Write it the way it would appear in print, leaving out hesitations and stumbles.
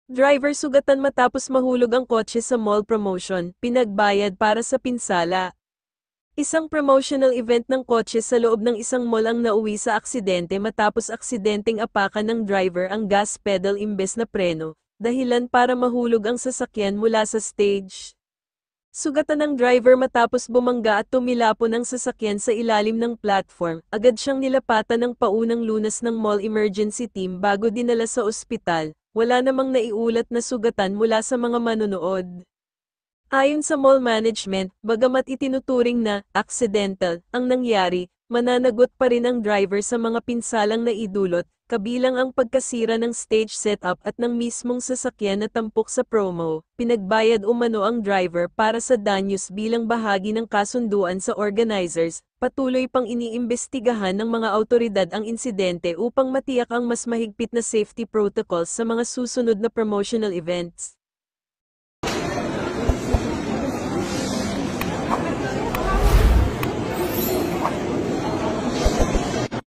Driver sugatan matapos mahulog ang kotse sa mall promotion, pinagbayad para sa pinsala. Isang promotional event ng kotse sa loob ng isang mall ang nauwi sa aksidente matapos aksidenteng apakan ng driver ang gas pedal imbes na preno, dahilan para mahulog ang sasakyan mula sa stage. Sugatan ng driver matapos bumangga at tumilapon ang sasakyan sa ilalim ng platform, agad siyang nilapatan ng paunang lunas ng mall emergency team bago dinala sa ospital, wala namang naiulat na sugatan mula sa mga manonood. Ayon sa mall management, bagamat itinuturing na accidental ang nangyari, mananagot pa rin ang driver sa mga pinsalang naidulot, kabilang ang pagkasira ng stage setup at ng mismong sasakyan na tampok sa promo. Pinagbayad umano ang driver para sa danyos bilang bahagi ng kasunduan sa organizers. Patuloy pang iniimbestigahan ng mga awtoridad ang insidente upang matiyak ang mas mahigpit na safety protocols sa mga susunod na promotional events.